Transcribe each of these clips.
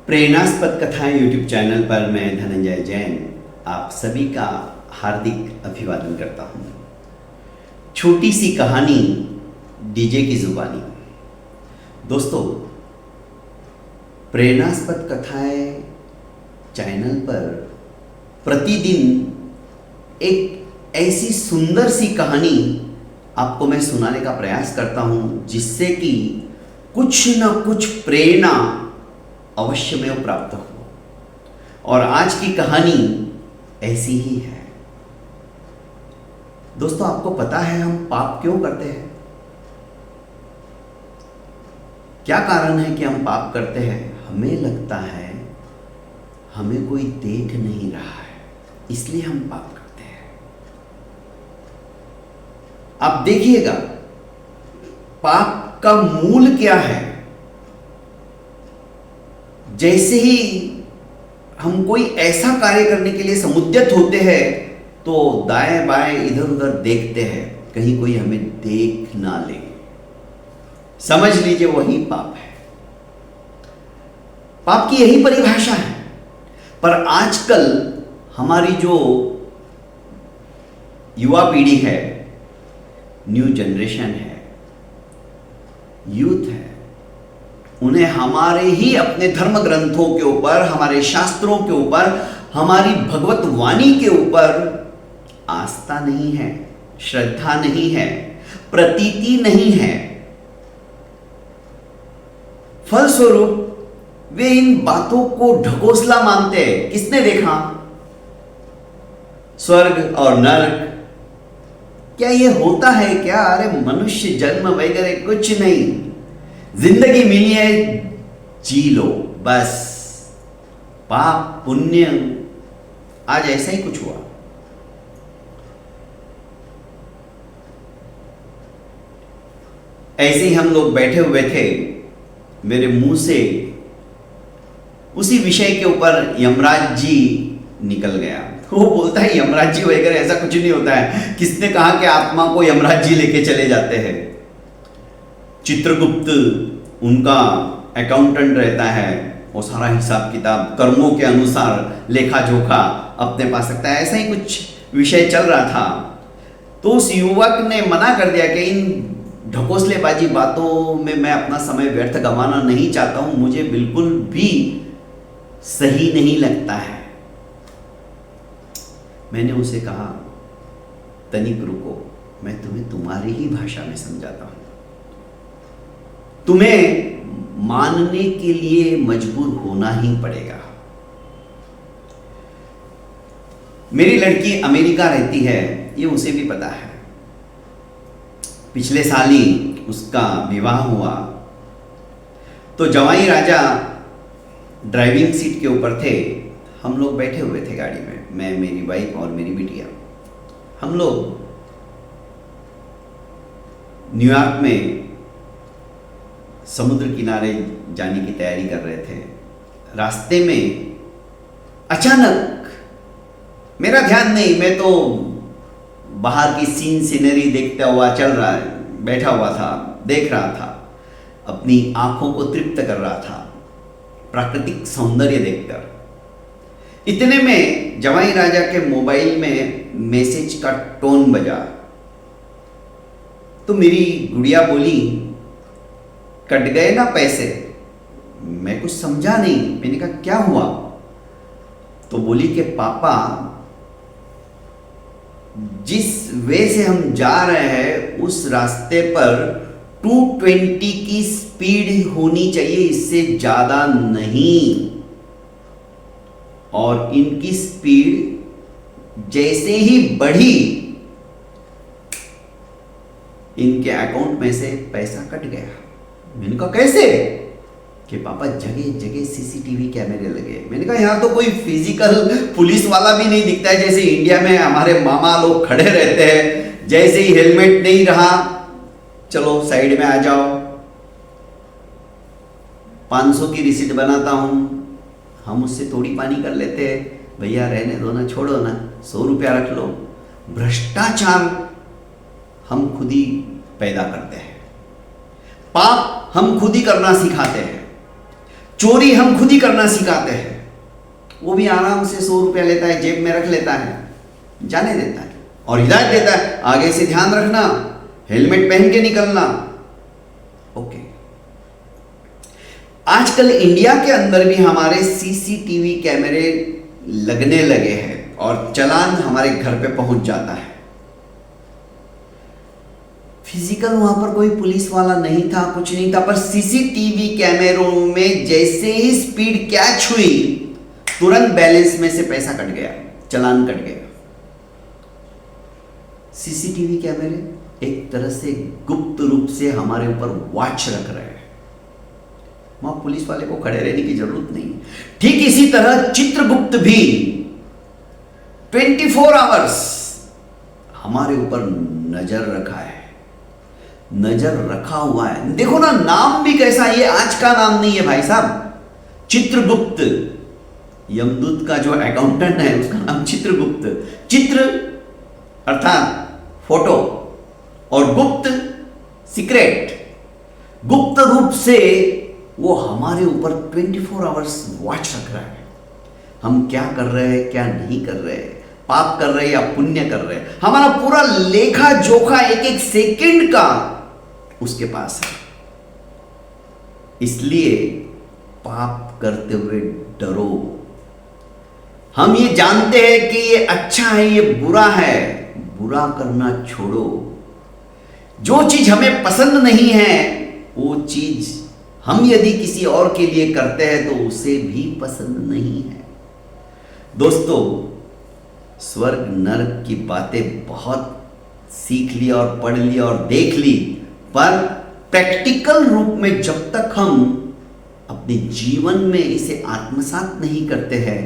प्रेरणास्पद कथाएं YouTube channel पर मैं धनंजय जैन आप सभी का हार्दिक अभिवादन करता हूं। छोटी सी कहानी डीजे की जुबानी। दोस्तों, प्रेरणास्पद कथाएं चैनल पर प्रतिदिन एक ऐसी सुंदर सी कहानी आपको मैं सुनाने का प्रयास करता हूं जिससे कि कुछ न कुछ प्रेरणा अवश्य में प्राप्त हो। और आज की कहानी ऐसी ही है। दोस्तों, आपको पता है हम पाप क्यों करते हैं? क्या कारण है कि हम पाप करते हैं? हमें लगता है हमें कोई देख नहीं रहा है, इसलिए हम पाप करते हैं। आप देखिएगा पाप का मूल क्या है। जैसे ही हम कोई ऐसा कार्य करने के लिए समुद्यत होते हैं तो दाएं बाएं इधर उधर देखते हैं, कहीं कोई हमें देख ना ले। समझ लीजिए वही पाप है। पाप की यही परिभाषा है। पर आजकल हमारी जो युवा पीढ़ी है, न्यू जनरेशन है, यूथ है, उन्हें हमारे ही अपने धर्म ग्रंथों के ऊपर, हमारे शास्त्रों के ऊपर, हमारी भगवत वाणी के ऊपर आस्था नहीं है, श्रद्धा नहीं है, प्रतीति नहीं है। फलस्वरूप वे इन बातों को ढकोसला मानते हैं। किसने देखा स्वर्ग और नरक? क्या ये होता है क्या? अरे मनुष्य जन्म वगैरह कुछ नहीं, जिंदगी मिली है, जी लो बस। पाप पुण्य आज ऐसा ही कुछ हुआ। ऐसे ही हम लोग बैठे हुए थे, मेरे मुंह से उसी विषय के ऊपर यमराज जी निकल गया। वो बोलता है यमराज जी वगैरह ऐसा कुछ नहीं होता है। किसने कहा कि आत्मा को यमराज जी लेके चले जाते हैं? चित्रगुप्त उनका अकाउंटेंट रहता है, वो सारा हिसाब किताब कर्मों के अनुसार लेखा जोखा अपने पास रखता है। ऐसा ही कुछ विषय चल रहा था। तो उस युवक ने मना कर दिया कि इन ढकोसलेबाजी बातों में मैं अपना समय व्यर्थ गंवाना नहीं चाहता हूं, मुझे बिल्कुल भी सही नहीं लगता है। मैंने उसे कहा तनिक रुको, मैं तुम्हें तुम्हारी ही भाषा में समझाता हूं। तुम्हें मानने के लिए मजबूर होना ही पड़ेगा। मेरी लड़की अमेरिका रहती है, ये उसे भी पता है। पिछले साल ही उसका विवाह हुआ। तो जवाई राजा ड्राइविंग सीट के ऊपर थे, हम लोग बैठे हुए थे गाड़ी में, मैं, मेरी वाइफ और मेरी बिटिया। हम लोग न्यूयॉर्क में समुद्र किनारे जाने की तैयारी कर रहे थे। रास्ते में अचानक, मेरा ध्यान नहीं, मैं तो बाहर की सीनरी देखता हुआ चल रहा है, बैठा हुआ था, देख रहा था, अपनी आंखों को तृप्त कर रहा था प्राकृतिक सौंदर्य देखकर। इतने में जवाई राजा के मोबाइल में मैसेज का टोन बजा। तो मेरी गुड़िया बोली, कट गए ना पैसे? मैं कुछ समझा नहीं। मैंने कहा क्या हुआ? तो बोली कि पापा, जिस वे से हम जा रहे हैं उस रास्ते पर 220 की स्पीड होनी चाहिए, इससे ज्यादा नहीं। और इनकी स्पीड जैसे ही बढ़ी, इनके अकाउंट में से पैसा कट गया। मैंने कहा कैसे? कि पापा जगह जगह सीसीटीवी कैमरे लगे। मैंने कहा यहाँ तो कोई फिजिकल पुलिस वाला भी नहीं दिखता है, जैसे इंडिया में हमारे मामा लोग खड़े रहते हैं। जैसे ही हेलमेट नहीं रहा, चलो साइड में आ जाओ, 500 की रिसीट बनाता हूं। हम उससे थोड़ी पानी कर लेते हैं, भैया रहने दो ना, छोड़ो ना, 100 रुपया रख लो। भ्रष्टाचार हम खुद ही पैदा करते हैं, पाप हम खुद ही करना सिखाते हैं। चोरी हम खुद ही करना सिखाते हैं। वो भी आराम से 100 रुपया लेता है, जेब में रख लेता है, जाने देता है और हिदायत देता है आगे से ध्यान रखना, हेलमेट पहन के निकलना। ओके, आजकल इंडिया के अंदर भी हमारे सीसीटीवी कैमरे लगने लगे हैं और चालान हमारे घर पे पहुंच जाता है। फिजिकल वहां पर कोई पुलिस वाला नहीं था, कुछ नहीं था, पर सीसीटीवी कैमरों में जैसे ही स्पीड कैच हुई तुरंत बैलेंस में से पैसा कट गया, चालान कट गया। सीसीटीवी कैमरे एक तरह से गुप्त रूप से हमारे ऊपर वॉच रख रहे हैं। वहां पुलिस वाले को खड़े रहने की जरूरत नहीं। ठीक इसी तरह चित्रगुप्त भी 24 आवर्स हमारे ऊपर नजर रखा है, नजर रखा हुआ है। देखो ना, नाम भी कैसा, ये आज का नाम नहीं है भाई साहब, चित्रगुप्त। यमदूत का जो अकाउंटेंट है उसका नाम चित्रगुप्त। चित्र अर्थात फोटो और गुप्त सीक्रेट, गुप्त रूप से वो हमारे ऊपर 24 आवर्स वॉच रख रहा है। हम क्या कर रहे हैं, क्या नहीं कर रहे हैं, पाप कर रहे हैं या पुण्य कर रहे हैं, हमारा पूरा लेखा जोखा एक एक सेकंड का उसके पास है। इसलिए पाप करते हुए डरो। हम ये जानते हैं कि ये अच्छा है, ये बुरा है, बुरा करना छोड़ो। जो चीज हमें पसंद नहीं है वो चीज हम यदि किसी और के लिए करते हैं तो उसे भी पसंद नहीं है। दोस्तों, स्वर्ग नरक की बातें बहुत सीख ली और पढ़ ली और देख ली, पर प्रैक्टिकल रूप में जब तक हम अपने जीवन में इसे आत्मसात नहीं करते हैं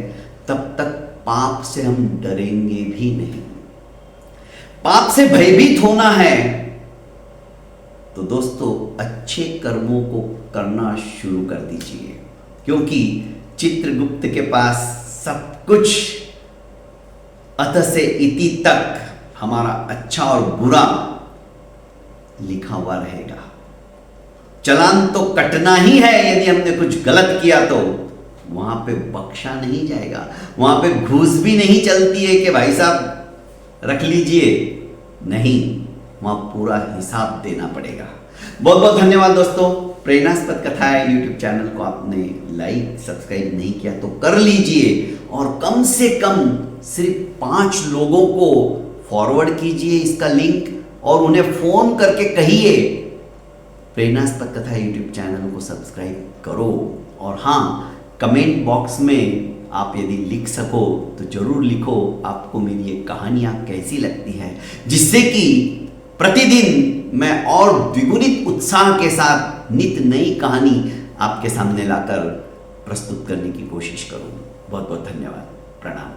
तब तक पाप से हम डरेंगे भी नहीं। पाप से भयभीत होना है तो दोस्तों अच्छे कर्मों को करना शुरू कर दीजिए, क्योंकि चित्रगुप्त के पास सब कुछ अत से इति तक हमारा अच्छा और बुरा लिखा हुआ रहेगा। चालान तो कटना ही है, यदि हमने कुछ गलत किया तो वहां पे बख्शा नहीं जाएगा, वहां पे घूस भी नहीं चलती है कि भाई साहब रख लीजिए, नहीं, वहां पूरा हिसाब देना पड़ेगा। बहुत बहुत धन्यवाद दोस्तों। प्रेरणास्पद कथाएं यूट्यूब चैनल को आपने लाइक सब्सक्राइब नहीं किया तो कर लीजिए और कम से कम सिर्फ 5 लोगों को फॉरवर्ड कीजिए इसका लिंक और उन्हें फोन करके कहिए प्रेरणास्पद कथा यूट्यूब चैनल को सब्सक्राइब करो। और हाँ, कमेंट बॉक्स में आप यदि लिख सको तो जरूर लिखो आपको मेरी ये कहानियाँ कैसी लगती है, जिससे कि प्रतिदिन मैं और द्विगुणित उत्साह के साथ नित नई कहानी आपके सामने लाकर प्रस्तुत करने की कोशिश करूँ। बहुत बहुत धन्यवाद। प्रणाम।